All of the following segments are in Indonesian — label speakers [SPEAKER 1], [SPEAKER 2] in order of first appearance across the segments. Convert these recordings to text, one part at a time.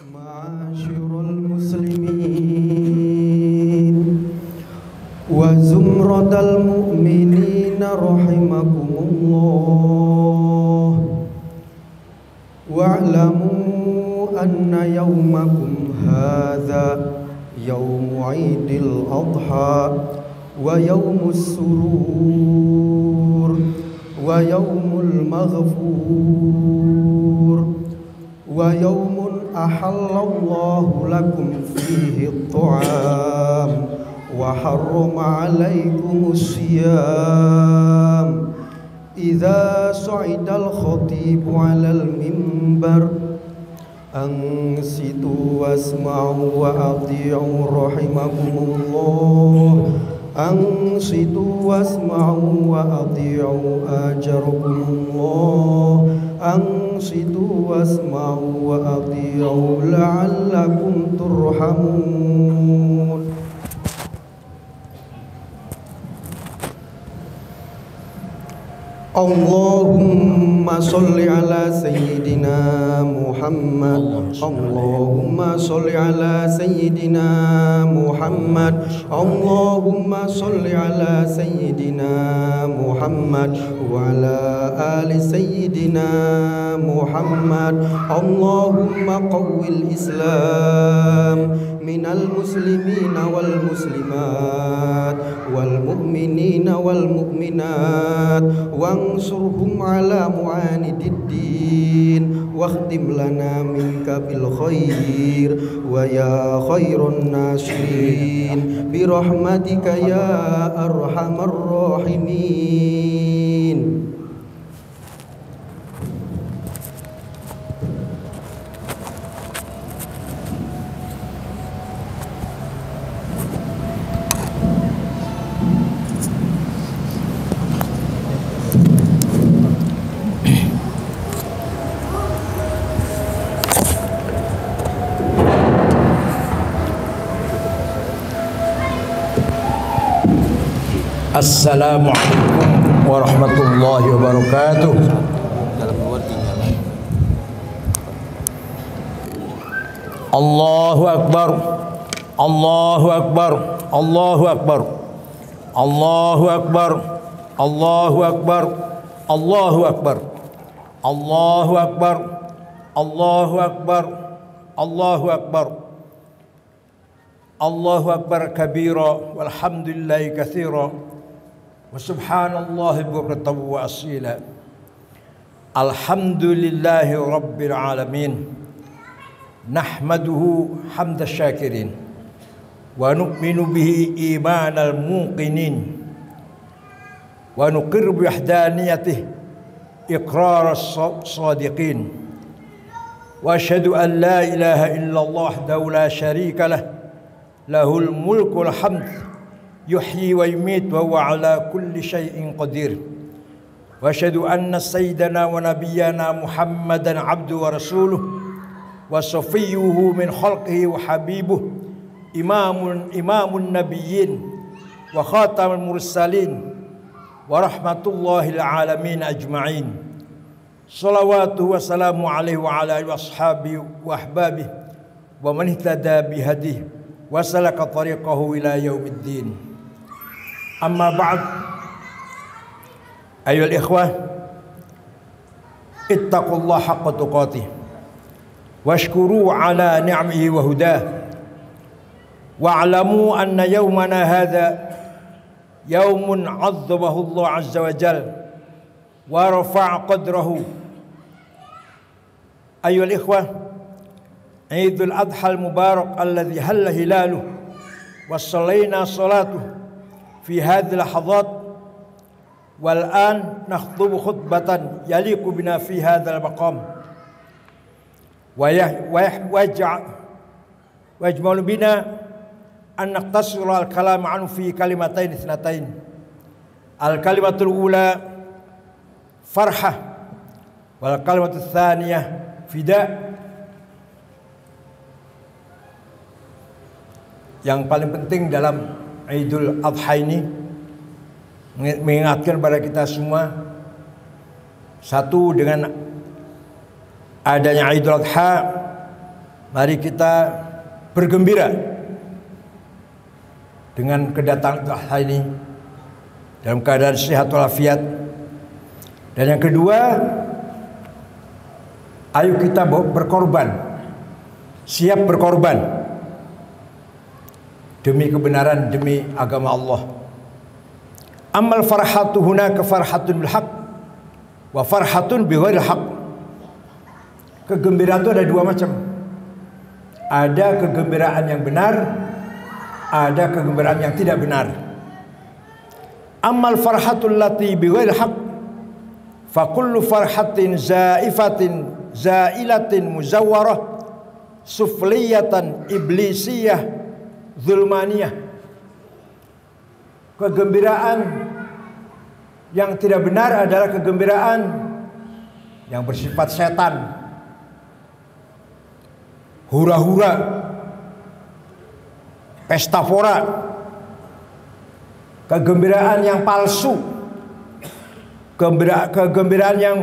[SPEAKER 1] Ma'asyiral muslimin wa zumradal mu'minina rahimakumullah wa'lamu anna yawmakum hadha yawmu 'idil adha wa yawmus surur wa yawmul maghfur wa yawmun ahallallahu lakum fihi at-ta'am wa harrama 'alaykumus siyam idza sa'idal khatibu 'alal mimbar ansitu wasma'u wa ati'u rahimakumullah ansitu wasma'u wa ati'u ajarukumullah ansitu wasma'u wa ati'u la'allakum turhamun. Allahumma sholli ala sayyidina Muhammad. Allahumma sholli ala sayyidina Muhammad. Allahumma sholli ala sayyidina Muhammad wa ala ali sayyidina Muhammad. Allahumma qawwil Islam minal muslimina wal muslimat wal mu'minina wal mu'minat wansurhum ala mu'anididdin wakhtim lana minka bil khair wa ya khairun nasirin birahmatika ya arhamar rahimin.
[SPEAKER 2] Assalamualaikum warahmatullahi wabarakatuh. Allahu akbar. Allahu akbar. Allahu akbar. Allahu akbar. Allahu akbar. Allahu akbar. Allahu akbar. Allahu akbar. Allahu akbar. Allahu akbar kabira walhamdulillahi katsira wa subhanallahi bukratan wa asila. Alhamdulillahi rabbil alamin. Nahmaduhu hamda syakirin wa nu'minu bihi imanal muqinin wa nuqirru bi wahdaniyatihi iqraras sadiqin wa asyhadu an la ilaha illallah wahdahu la syarika lah lahul mulkul hamd yuhyi wa yumit wa huwa ala kulli syai'in qadir wa asyhadu anna sayyidana wa nabiyyana Muhammadan abdu wa rasuluh wa safiyyuhu min khalqihi wa habibuh imamun nabiyyin wa khatamul mursalin wa rahmatullahil alamin ajma'in. Salawatuhu wa salamu alaihi wa ala alihi wa ashabihi wa ahbabihi wa man ihtada bihadihi wa salaka tariqahu ila yaumiddin. Amma ba'd, ayyuhal ikhwah, ittaqullaha haqqa tuqatih washkuru ala ni'amihi wa hudah wa'lamu anna yawmana hadha yawmun 'azzamahu Allah 'azza wa jalla wa rafa'a qadrahu. Ayyuhal ikhwah, Idul Adha al-Mubarak alladhi halla hilaluh wa sallayna salatuh fi hadhihi lahadhat wal an nakhutubu khutbatan yaliqu bina fi hadzal maqam wa yajmalu bina an naqtasira al-kalam anhu fi kalimatain ithnatain. Al-kalimatul ula farhah wal kalimatul thaniyah fida. Yang paling penting dalam Idul Adha ini mengingatkan kepada kita semua, satu, dengan adanya Idul Adha Mari kita bergembira dengan kedatangan hari ini dalam keadaan sehat walafiat. Dan yang kedua, ayo kita berkorban, siap berkorban demi kebenaran, demi agama Allah. Amal farhatu hunaka farhatun bil haq wa farhatun bi ghairil haq. Kegembiraan itu ada dua macam. Ada kegembiraan yang benar, ada kegembiraan yang tidak benar. Amal farhatul lati bi ghairil haq fa kullu farhatin zaifatin zailatin muzawwarah sufliyatan iblisiyah zulmaniyah. Kegembiraan yang tidak benar adalah kegembiraan yang bersifat setan, hura-hura, pesta pora, kegembiraan yang palsu, kegembiraan yang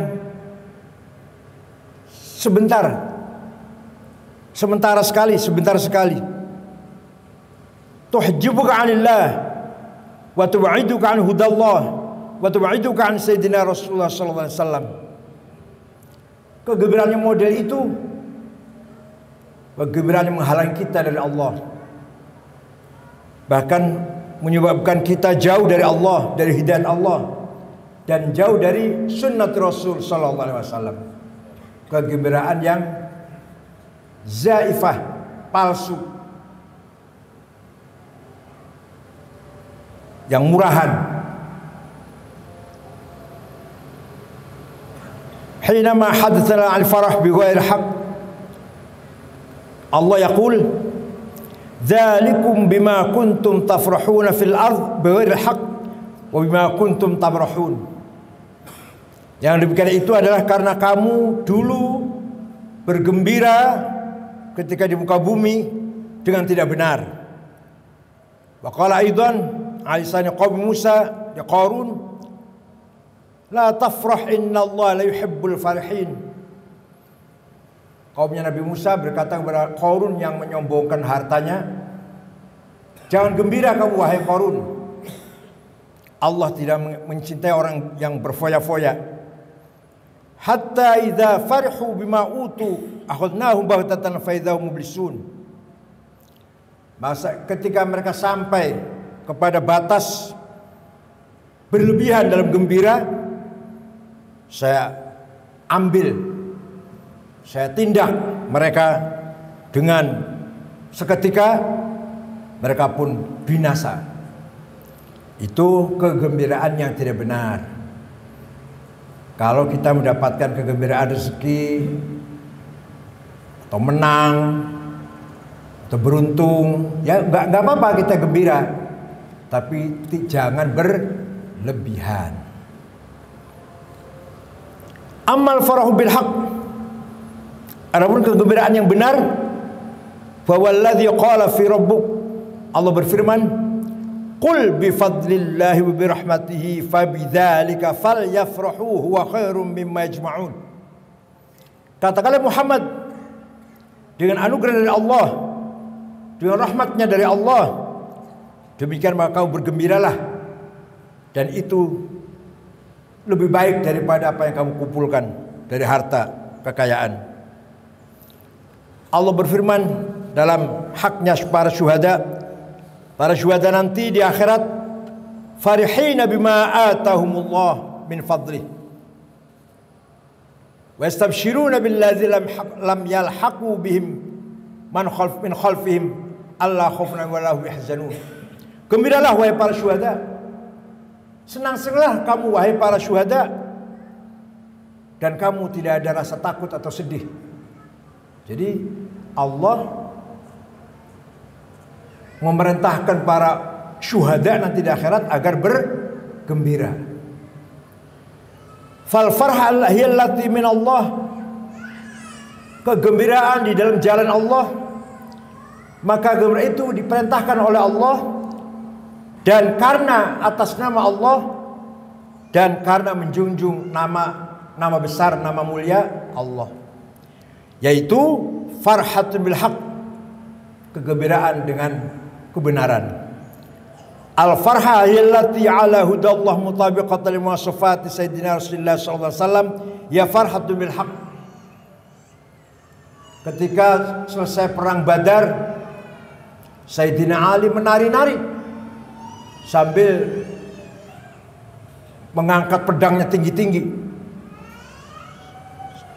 [SPEAKER 2] sebentar sekali, tuhjibuka 'anillah wa tub'iduka 'an hudallah wa tub'iduka 'an sayyidina Rasulullah sallallahu alaihi wasallam. Kegembiraan yang model itu kegembiraan yang menghalangi kita dari Allah, bahkan menyebabkan kita jauh dari Allah, dari hidayat Allah, dan jauh dari sunnah Rasul sallallahu alaihi wasallam. Kegembiraan yang zaifah, palsu, yang murahan. Hinama hadatsana al-farah bi ghairi haqq, Allah yaqul dzalikum bima kuntum tafrahuna fil ard bighairi haqq wa bima kuntum tamrahun. Yang demikian itu adalah karena kamu dulu bergembira ketika di muka bumi dengan tidak benar. Wa qala aidan alisani qaum Musa ya Qarun la tafrah innallaha la yuhibbul farihin. Kaumnya Nabi Musa berkata kepada Qarun yang menyombongkan hartanya, jangan gembira kamu wahai Qarun, Allah tidak mencintai orang yang berfoya-foya. Hatta idza farihu bima utu akhadnahum baghtatan fa idzahum mublisun. Masa ketika mereka sampai kepada batas berlebihan dalam gembira, saya tindak mereka dengan seketika, mereka pun binasa. Itu kegembiraan yang tidak benar. Kalau kita mendapatkan kegembiraan rezeki, atau menang, atau beruntung, ya nggak apa-apa kita gembira, tapi jangan berlebihan. Amal farahu bil haq, adapun kegembiraan yang benar, fa walladzi qala fi rabbuk, Allah berfirman, qul bi fadlillahi wa bi rahmatihi fa bidzalika falyafrahu huwa khairum mimma yajma'un. Katakanlah Muhammad, dengan anugerah dari Allah, dengan rahmatnya dari Allah, demikian maka kau bergembiralah, dan itu lebih baik daripada apa yang kamu kumpulkan dari harta kekayaan. Allah berfirman dalam haknya para syuhada nanti di akhirat, farihina bima atahumullah min fadlih wa yastabshiruna billadzi lam yalhaqu bihim min khalfihim alla khaufun wa la hum yahzanun. Gembiralah wahai para syuhada, senang-senanglah kamu wahai para syuhada, dan kamu tidak ada rasa takut atau sedih. Jadi Allah memerintahkan para syuhada nanti di akhirat agar bergembira. Fal farhal allati min Allah, kegembiraan di dalam jalan Allah, maka gembira itu diperintahkan oleh Allah, dan karena atas nama Allah, dan karena menjunjung nama besar, nama mulia Allah, yaitu farhatun bil haq, kegembiraan dengan kebenaran. Al-farha allati ala hudallah mutabiqatan li muwasafati sayyidina Rasulullah sallallahu alaihi wasallam ya farhatun bil haq. Ketika selesai perang Badar, Sayyidina Ali menari-nari sambil mengangkat pedangnya tinggi-tinggi.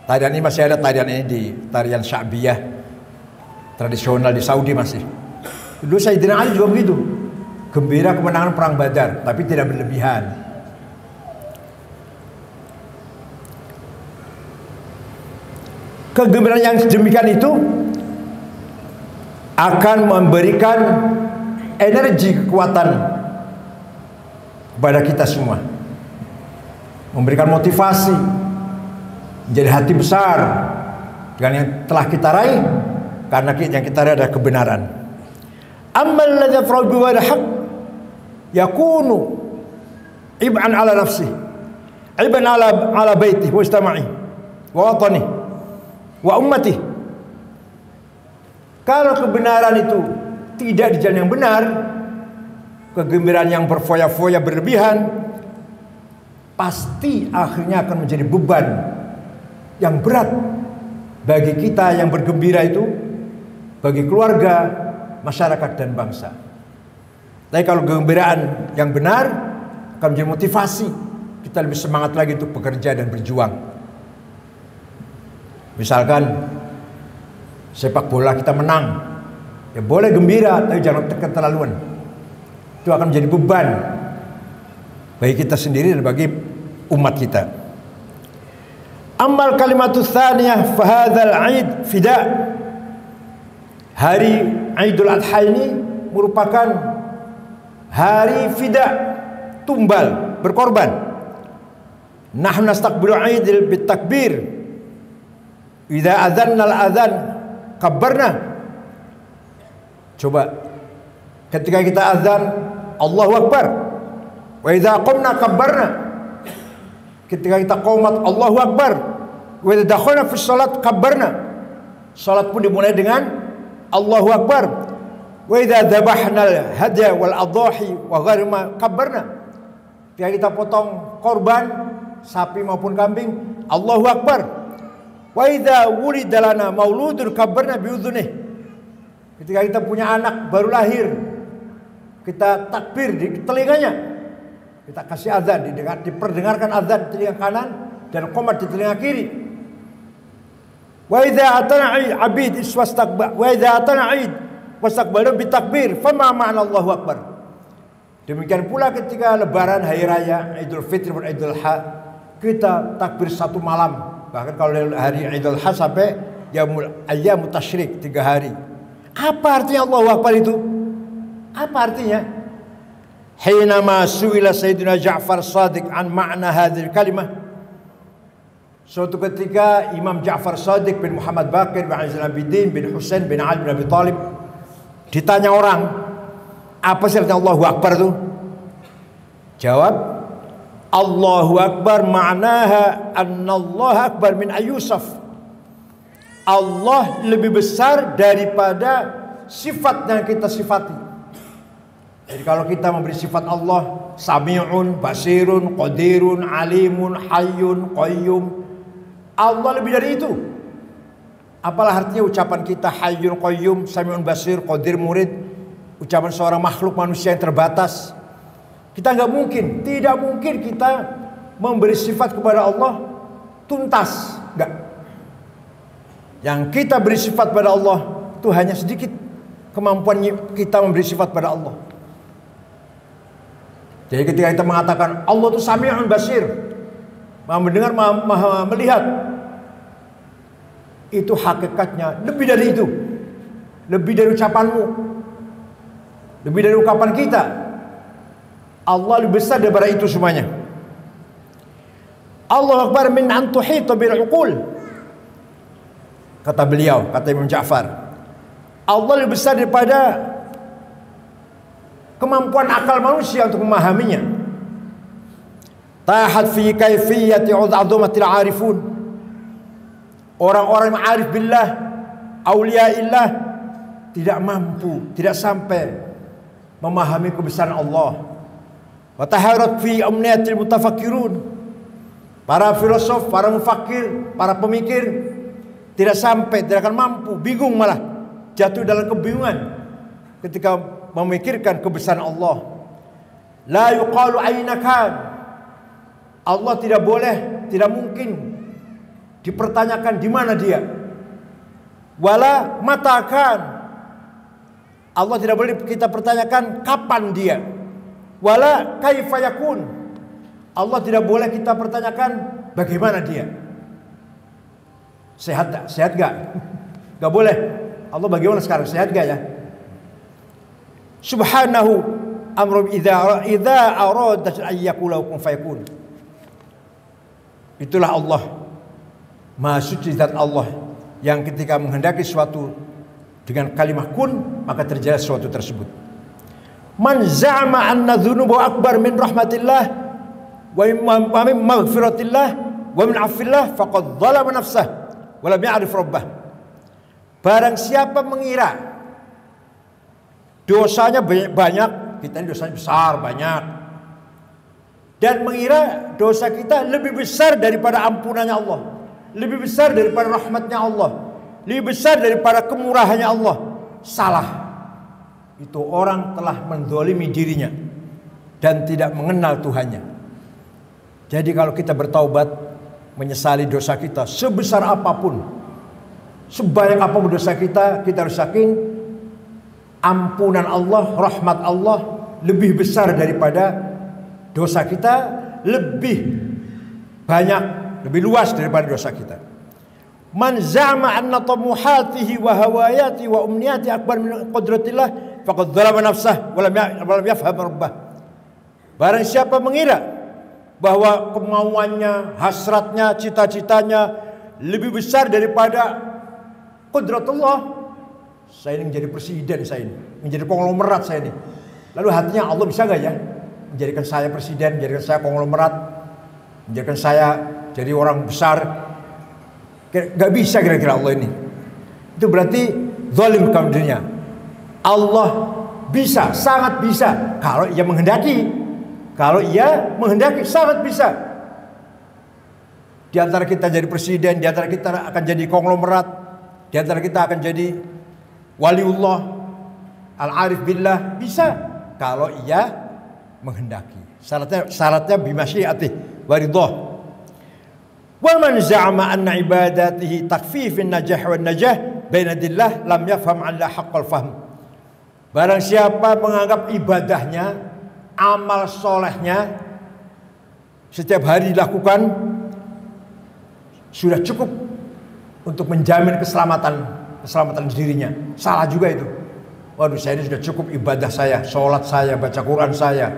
[SPEAKER 2] Tarian ini masih ada, tarian ini di tarian Sya'biyah tradisional di Saudi masih. Dulu Sayyidina Ali juga begitu, gembira kemenangan perang Badar, tapi tidak berlebihan. Kegembiraan yang demikian itu akan memberikan energi kekuatan kepada kita semua, memberikan motivasi, menjadi hati besar dengan yang telah kita raih, karena yang kita raih adalah kebenaran. Ammal ladzi yafrahu bihi haqq yakunu ib'an ala nafsihi, ib'an ala baitihi wa ijtama'ihi wa watanihi wa ummatihi. Kalau kebenaran itu tidak di jalan yang benar, kegembiraan yang berfoya-foya berlebihan, pasti akhirnya akan menjadi beban yang berat bagi kita yang bergembira itu, bagi keluarga, masyarakat dan bangsa. Tapi kalau kegembiraan yang benar akan menjadi motivasi, kita lebih semangat lagi untuk bekerja dan berjuang. Misalkan sepak bola kita menang, ya boleh gembira, tapi jangan keterlaluan. Itu akan menjadi beban bagi kita sendiri dan bagi umat kita. Amal kalimatus tsaniyah fa hadzal 'id fida. Hari Idul Adha ini merupakan hari fida, tumbal, berkorban. Nahnu nastaqbilu 'idil bitakbir. Idza adzanna al-adzan kabbarna. Coba ketika kita azan Allahu Akbar, wa idza qumna kabbarna. Ketika kita qomat Allahu Akbar, wa idza dakhalna fi shalat kabbarna. Salat pun dimulai dengan Allahu Akbar. Wa idza dzabahna al-hadya wal adhahi wa ghairima kabbarna. Ketika kita potong korban sapi maupun kambing, Allahu Akbar. Wa idza wulida lana mauludun kabbarna bi udhunih. Ketika kita punya anak baru lahir, kita takbir di telinganya, kita kasih azan, diperdengarkan azan di telinga kanan dan qomat di telinga kiri. Wa idza atana 'abid iswastaqba wa idza atana 'id wastaqbalu bi takbir fama ma'na Allahu Akbar. Demikian pula ketika lebaran hari raya Idul Fitri dan Idul Adha, kita takbir satu malam. Bahkan kalau hari Idul Adha sampai ayyamut tasyrik 3 hari. Apa artinya Allahu Akbar itu? Apa artinya? Hinama su'ila Sayyidina Ja'far Shadiq an ma'na hadhil kalimah. Suatu ketika Imam Ja'far Shadiq bin Muhammad Baqir bin Zainal Abidin bin Husain bin Ali bin Abi Thalib ditanya orang, apa sih artinya Allahu Akbar itu? Jawab, Allahu Akbar ma'naha annallaha akbar min ayyusaf. Allah lebih besar daripada sifat yang kita sifati. Jadi kalau kita memberi sifat Allah Sami'un, Basirun, Qadirun, Alimun, Hayyun, Qayyum, Allah lebih dari itu. Apalah artinya ucapan kita Hayyun, Qayyum, Sami'un, Basir, Qadir, Murid, ucapan seorang makhluk manusia yang terbatas. Kita tidak mungkin kita memberi sifat kepada Allah tuntas, enggak. Yang kita beri sifat pada Allah itu hanya sedikit kemampuan kita memberi sifat pada Allah. Jadi ketika kita mengatakan Allah itu Sami'un Basir, Maha mendengar, Maha melihat, itu hakikatnya lebih dari itu, lebih dari ucapanmu, lebih dari ungkapan kita. Allah lebih besar daripada itu semuanya. Allah Akbar min an tuhita bil uqul. Kata beliau, kata Imam Ja'far, Allah lebih besar daripada kemampuan akal manusia untuk memahaminya. Tahat fi kaifiyati 'azamatil 'arifun. Orang-orang yang arif billah auliyaillah tidak mampu, tidak sampai memahami kebesaran Allah. Wa taharat fi amniyatil mutafakkirun. Para filosof, para mufakir, para pemikir tidak sampai, tidak akan mampu, bingung malah jatuh dalam kebingungan ketika memikirkan kebesaran Allah. La yuqalu aina kan. Allah tidak boleh, tidak mungkin dipertanyakan di mana dia. Wala mata kan. Allah tidak boleh kita pertanyakan kapan dia. Wala kaifa yakun. Allah tidak boleh kita pertanyakan bagaimana dia. Sehat tak? Sehat gak? Gak boleh. Allah bagaimana sekarang? Sehat gak ya? Subhanahu amrum idza arada an yaqula kun fayakun. Itulah Allah. Maha suci zat Allah yang ketika menghendaki sesuatu dengan kalimat kun, maka terjadi sesuatu tersebut. Man za'ama anna dzunuba akbar min rahmatillah wa min maghfiratillah wa min 'afillah faqad dzalama nafsah wa lam ya'rif rabbah. Barang siapa mengira dosanya banyak, kita ini dosanya besar banyak, dan mengira dosa kita lebih besar daripada ampunannya Allah, lebih besar daripada rahmatnya Allah, lebih besar daripada kemurahannya Allah, salah. Itu orang telah menzalimi dirinya dan tidak mengenal Tuhannya. Jadi kalau kita bertaubat, menyesali dosa kita sebesar apapun, sebanyak apapun dosa kita, kita harus yakin ampunan Allah, rahmat Allah lebih besar daripada dosa kita, lebih banyak, lebih luas daripada dosa kita. Man za'ama anna tamuhatihi wa hawayati wa umniyati akbar min qudratillah faqad dzalama nafsah wa lam yafham rabbah. Barang siapa mengira bahwa kemauannya, hasratnya, cita-citanya lebih besar daripada qudratullah. Saya ini menjadi presiden, saya ini menjadi konglomerat, saya ini. Lalu hatinya Allah bisa gak ya menjadikan saya presiden, menjadikan saya konglomerat, menjadikan saya jadi orang besar? Gak bisa kira-kira Allah ini. Itu berarti zalim kaum dirinya. Allah bisa, sangat bisa kalau ia menghendaki. Kalau ia menghendaki sangat bisa. Di antara kita jadi presiden, di antara kita akan jadi konglomerat, di antara kita akan jadi waliullah, al-arif billah, bisa kalau ia menghendaki. Syaratnya bimasyiatih wa ridhah. Wa man za'ama anna ibadatihi takfifin najah wan najah baina dillah lam yafham alla haqqal fahm. Barang siapa menganggap ibadahnya, amal solehnya setiap hari dilakukan sudah cukup untuk menjamin keselamatan dirinya, salah juga itu. Waduh, saya ini sudah cukup ibadah saya, sholat saya, baca Quran saya,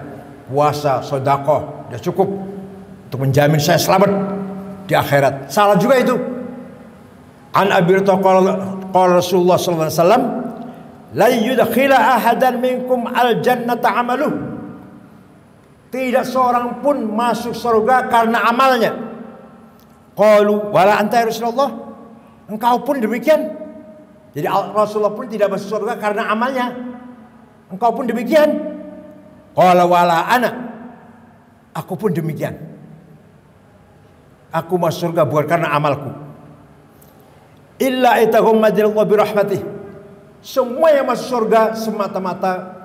[SPEAKER 2] puasa, sedekah, sudah cukup untuk menjamin saya selamat di akhirat. Salah juga itu. An Abi Hurairah qala Rasulullah sallallahu alaihi wasallam, la yudkhila ahadan minkum al jannata amaluh. Tidak seorang pun masuk surga karena amalnya. Qalu wala anta ya Rasulullah? Engkau pun demikian? Jadi Rasulullah pun tidak masuk surga karena amalnya. Engkau pun demikian? Qala wala ana. Aku pun demikian. Aku masuk surga bukan karena amalku. Illa itaghammadallahu bi rahmatih. Semua yang masuk surga semata-mata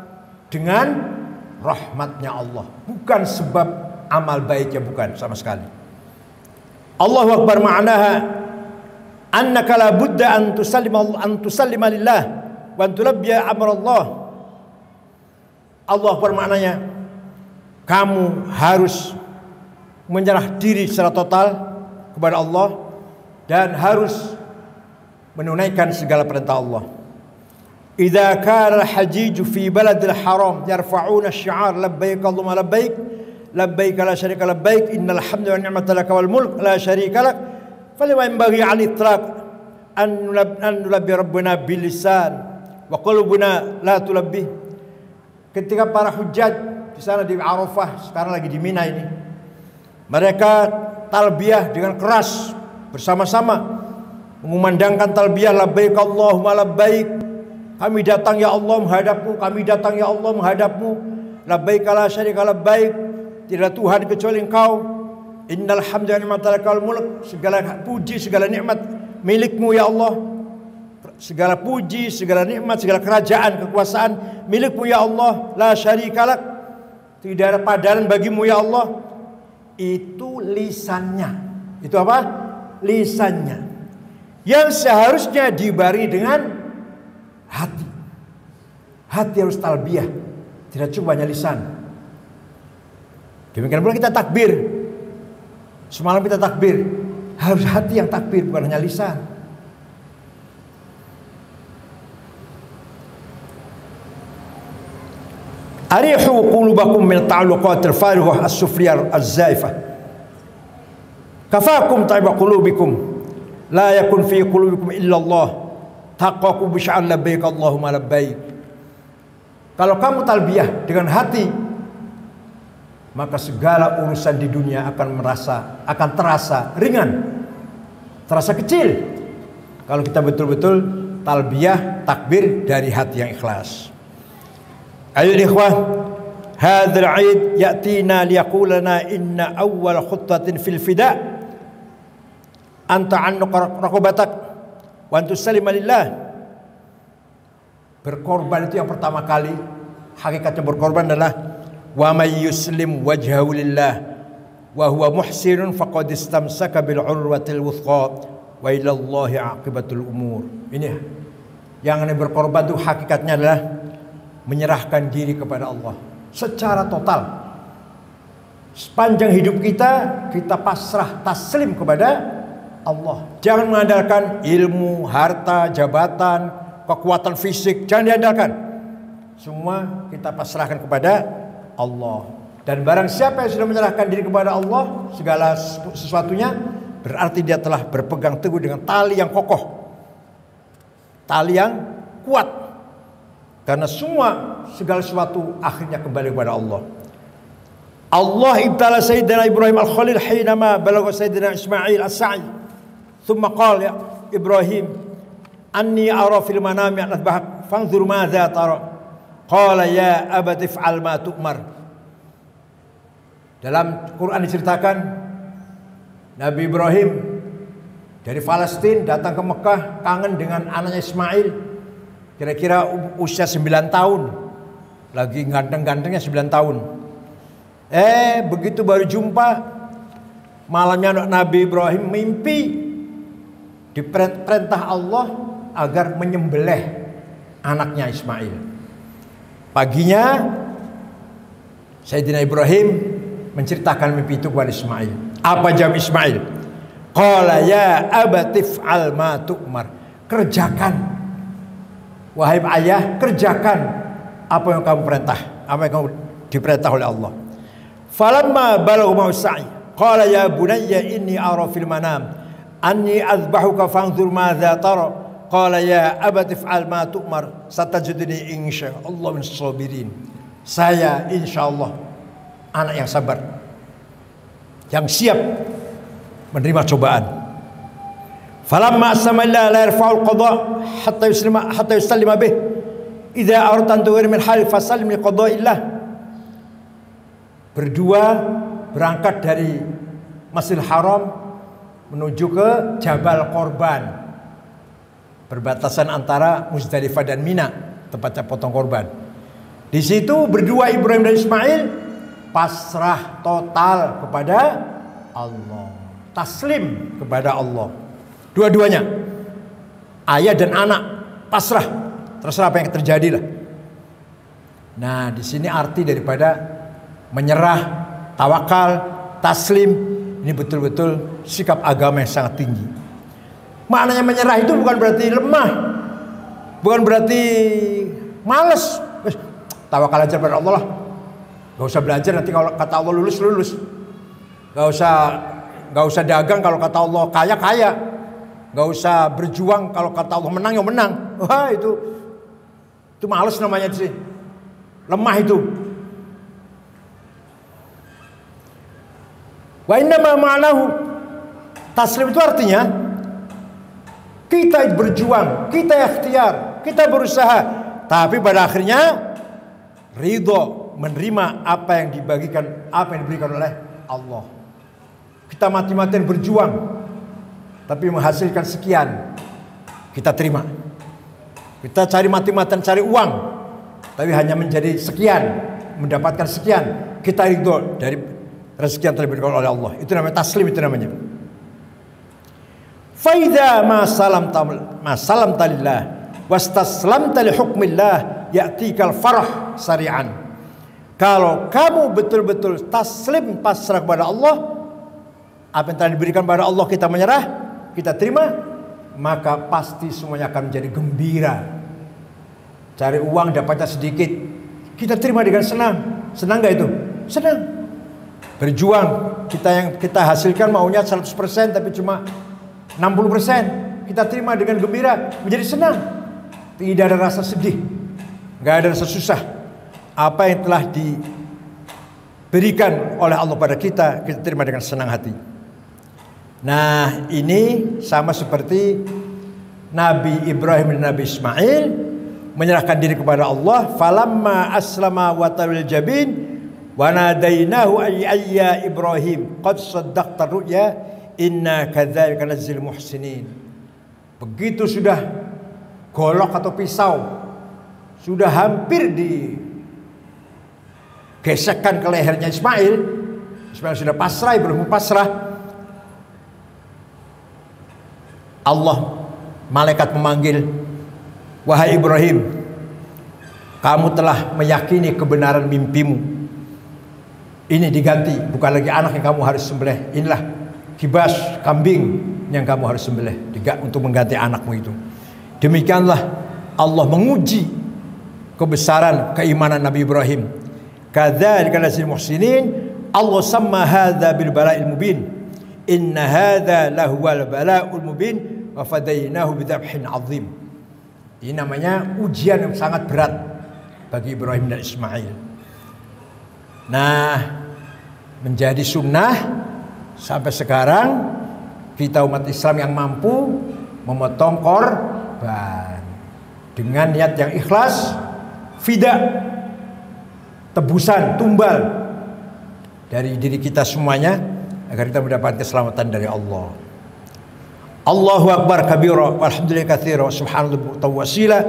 [SPEAKER 2] dengan rahmatnya Allah, bukan sebab amal baiknya, bukan sama sekali. Allahu akbar ma'naha annaka la budda an tusallima lillah wa an tulabbiya amr Allah. Allah akbar maknanya kamu harus menyerah diri secara total kepada Allah dan harus menunaikan segala perintah Allah. Idza kana al-hajij fi baladil haram yarfa'una asy-syi'ar labbaik Allahumma labbaik labbaik la syarika labbaik innal hamda wa ni'mata laka wal mulk la syarika lak falima yanbaghi 'an itlaq an nulabbi rabbana bil lisan wa qulubuna la tulabbi. Ketika para hujjaj di sana di Arafah, sekarang lagi di Mina ini, mereka talbiyah dengan keras bersama-sama mengumandangkan talbiyah labbaik Allahumma labbaik. Kami datang ya Allah menghadapmu, kami datang ya Allah menghadapmu. Labbaik la syarika labbaik. Tidak Tuhan kecuali Engkau. Innal hamda wa ni'mata lakal mulk. Segala puji, segala nikmat milikmu ya Allah. Segala puji, segala nikmat, segala kerajaan, kekuasaan milikmu ya Allah. La syarika lak. Tidak ada padanan bagimu ya Allah. Itu lisannya. Itu apa? Lisannya. Yang seharusnya dibari dengan hati. Hati harus talbiyah. Tidak cuma hanya lisan. Demikian pula kita takbir. Semalam kita takbir. Harus hati yang takbir, bukan hanya lisan. Arihu qulubakum min ta'alluqatil farihah as-sufliyah az-zaifah. Kafakum ta'iba qulubikum. La yakun fi qulubikum illa Allah. Taqaku bisya'an labbaik Allahumma labbaik. Kalau kamu talbiyah dengan hati, maka segala urusan di dunia akan terasa ringan, terasa kecil. Kalau kita betul-betul talbiyah, takbir dari hati yang ikhlas. Ayo ikhwah, hadzal 'id ya'tina liyaqulana inna awwal khutwatin fil fida' anta 'an raqabatak wa anta salima lillah. Berkorban itu yang pertama kali. Hakikatnya berkorban adalah wa may yuslim wajhahu lillah wa huwa muhsinun faqad istamsaka bil urwatil wuthqa wa ila Allahi aqibatul umur. Ini yang berkorban itu hakikatnya adalah menyerahkan diri kepada Allah secara total. Sepanjang hidup kita pasrah taslim kepada Allah. Jangan mengandalkan ilmu, harta, jabatan, kekuatan fisik, jangan diandalkan. Semua kita pasrahkan kepada Allah. Dan barang siapa yang sudah menyerahkan diri kepada Allah segala sesuatunya, berarti dia telah berpegang teguh dengan tali yang kokoh, tali yang kuat. Karena segala sesuatu akhirnya kembali kepada Allah. Allah ibtala Sayyidina Ibrahim al-Khalil hinama balagha Sayyidina Ismail as-Sa'i. Thumma qala ya Ibrahim anni ara fil manami an adbahak fanzur madza tara. Qala ya abati if'al ma tu'mar. Dalam Quran diceritakan Nabi Ibrahim dari Palestina datang ke Mekah, kangen dengan anaknya Ismail. Kira-kira usia 9 tahun. Lagi ganteng-gantengnya 9 tahun. Begitu baru jumpa, malamnya Nabi Ibrahim mimpi diperintah Allah agar menyembelih anaknya Ismail. Paginya Sayyidina Ibrahim menceritakan mimpi itu kepada Ismail. Apa jawab Ismail? Qala ya abati if'al ma tu'mar. Kerjakan, wahai ayah, kerjakan apa yang kamu perintah, apa yang kamu diperintah oleh Allah. Falamma balagha ma'u sa'i qala ya bunayya inni ara fil manam anni azbahuka fanzur madza tara. Qala ya abati if'al ma tu'mar satajiduni insyaallah min sabirin. Saya insyaallah anak yang sabar, yang siap menerima cobaan. Falamma asma'illa la yarfa'ul qada hatta yusallima bih. Idza aradta an tughir min hal fasallim li qada'illah. Berdua berangkat dari Masjidil Haram menuju ke Jabal Korban, perbatasan antara Muzdalifah dan Mina, tempatnya potong korban. Di situ berdua Ibrahim dan Ismail pasrah total kepada Allah, taslim kepada Allah. Dua-duanya, ayah dan anak, pasrah, terserah apa yang terjadi lah. Nah, di sini arti daripada menyerah, tawakal, taslim, ini betul-betul sikap agama yang sangat tinggi. Maknanya menyerah itu bukan berarti lemah, bukan berarti malas. Tawakal aja pada Allah lah, gak usah belajar, nanti kalau kata Allah lulus. Gak usah dagang, kalau kata Allah kaya. Gak usah berjuang, kalau kata Allah menang ya menang. Wah, itu malas namanya sih, lemah itu. Wa inna ma ma'nahu taslim itu artinya Kita berjuang, kita ikhtiar, kita berusaha, tapi pada akhirnya ridho, menerima apa yang dibagikan, apa yang diberikan oleh Allah. Kita mati-matian berjuang, tapi menghasilkan sekian, kita terima. Kita cari mati-matian cari uang, tapi hanya menjadi sekian, mendapatkan sekian, kita ridho dari rezeki yang telah diberikan oleh Allah. Itu namanya taslim, itu namanya. Faidha ma salam talillah wastaslamta li hukmillah ya'tikal farah sari'an. Kalau kamu betul-betul taslim, pasrah kepada Allah, apa yang telah diberikan kepada Allah kita menyerah, kita terima, maka pasti semuanya akan menjadi gembira. Cari uang dapatnya sedikit, kita terima dengan senang. Senang gak itu? Senang. Berjuang, yang kita hasilkan maunya 100%, tapi cuma 60%, kita terima dengan gembira, menjadi senang. Tidak ada rasa sedih, nggak ada rasa susah. Apa yang telah diberikan oleh Allah pada kita, kita terima dengan senang hati. Nah, ini sama seperti Nabi Ibrahim dan Nabi Ismail menyerahkan diri kepada Allah. Falamma aslama wa tawil jabin wa nadainahu ayya Ibrahim qad saddaqta ru'ya inna kadzalika nadzil muhsinin. Begitu sudah golok atau pisau sudah hampir digesekkan ke lehernya Ismail sudah pasrah, Ibrahim pasrah. Allah, malaikat memanggil, wahai Ibrahim, kamu telah meyakini kebenaran mimpimu. Ini diganti, bukan lagi anak yang kamu harus sembelih. Inilah kibas, kambing yang kamu harus sembelih untuk mengganti anakmu itu. Demikianlah Allah menguji kebesaran keimanan Nabi Ibrahim. Kadzalika nadzil muhsinin. Allah sama hadza bil bala'il mubin. Inna hadza lahuwal bala'ul mubin wa fadainahu bidzabhin azim. Ini namanya ujian yang sangat berat bagi Ibrahim dan Ismail. Nah, menjadi sunnah sampai sekarang kita umat Islam yang mampu memotong korban dengan niat yang ikhlas, fida, tebusan, tumbal dari diri kita semuanya agar kita mendapat keselamatan dari Allah. Allahu akbar kabira walhamdulillahi katsira wa subhanallahi tawasila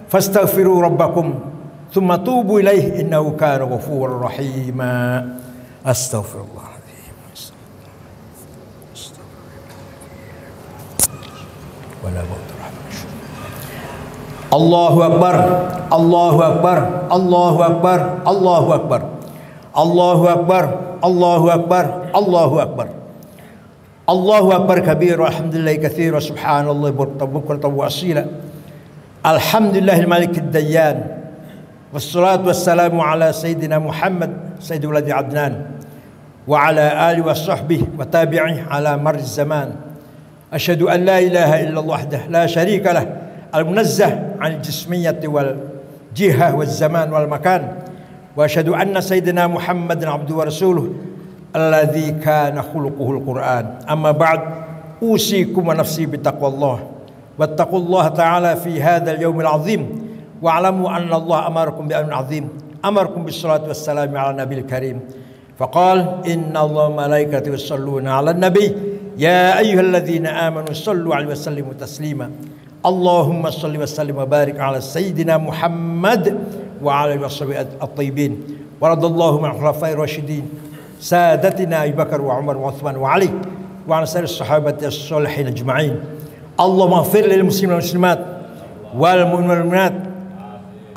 [SPEAKER 2] fastaghfiru rabbakum thumma tubu ilaihi innahu kana ghafurur rahima. Astaghfirullah. Allahu akbar, Allahu akbar, Allahu akbar, Allahu akbar, Allahu akbar, Allahu akbar, Allahu akbar, Allahu akbar kabir walhamdulillahi katsira subhanallahi bukratan wa asila. Alhamdulillahil malikid dayyan wassalatu wassalamu ala sayyidina Muhammad sayyidul ladzi adnan wa ala alihi wa sahbihi wa tabi'ihi ala marri zaman. Asyhadu an la ilaha illallah wahdahu la syarika lah al-munazzah 'anil jismiyyati wal jihah wal zaman wal makan. Wa asyhadu anna sayyidina Muhammadan 'abduhu wa rasuluhu alladzi kana khuluquhul Qur'an. Amma ba'd, usikum wa nafsi bitaqwallah. Wattaqullaha ta'ala fi hadzal yaumil 'azim wa 'alamu anna Allah amarakum bi amrin 'azim. Amarakum bis salati wassalamu 'ala nabiyil karim. Faqala inna Allaha wa malaikatahu yusholluna 'alan nabiy ya ayyuhalladzina amanu shallu 'alaihi wa sallimu taslima. Allahumma shalli wa sallim wa barik 'ala sayyidina Muhammad wa 'ala alihi washabihi at-thayyibin. Wa radallahu ma'al khulafa'ir rasyidin sadatina Abu Bakar wa Umar wa Utsman wa Ali wa 'ala sairis sahabati as-shalihin ajma'in. Allahumma ighfir lil muslimin wal muslimat wal mu'minin wal mu'minat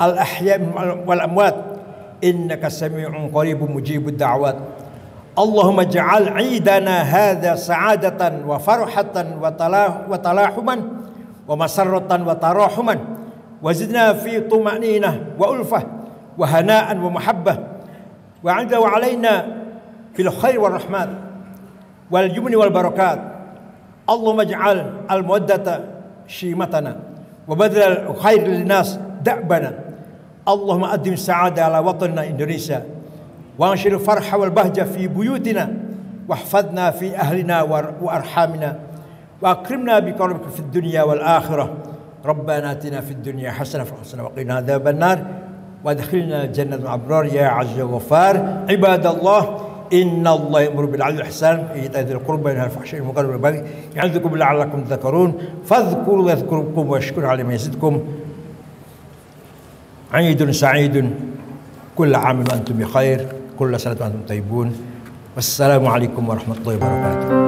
[SPEAKER 2] al ahya' wal amwat innaka samii'un qaribun mujibud da'wat. Allahumma ij'al 'idana hadza sa'adatan wa farhatan wa talahuman wa masarratan wa tarahuman wa zidna fi tuma'ninah wa ulfah wa hana'an wa mahabbah wa 'inda wa 'alaina fil khair wal rahmat wal yumni wal barakat. Allahumma ij'al al mawaddata shimatana wa badal al khair lin nas da'bana. Allahumma addim sa'ada ala watanina Indonesia wa anshir farha wal bahja fi buyutina wahfadna fi ahlina wa arhamina وأكرمنا بكرمك في الدنيا والآخرة. ربنا آتنا في الدنيا حسنة وقنا عذاب النار وادخلنا الجنة مع الأبرار يا عز وغفار. عباد الله إن الله يأمر بالعدل والإحسان وإيتاء ذي القربى وينهى عن الفحشاء والمنكر والبغي يعظكم لعلكم تذكرون. فاذكروا يذكركم واشكروا على ما يزدكم. عيد سعيد كل عام وأنتم بخير كل سنة وأنتم طيبون. والسلام عليكم ورحمة الله وبركاته.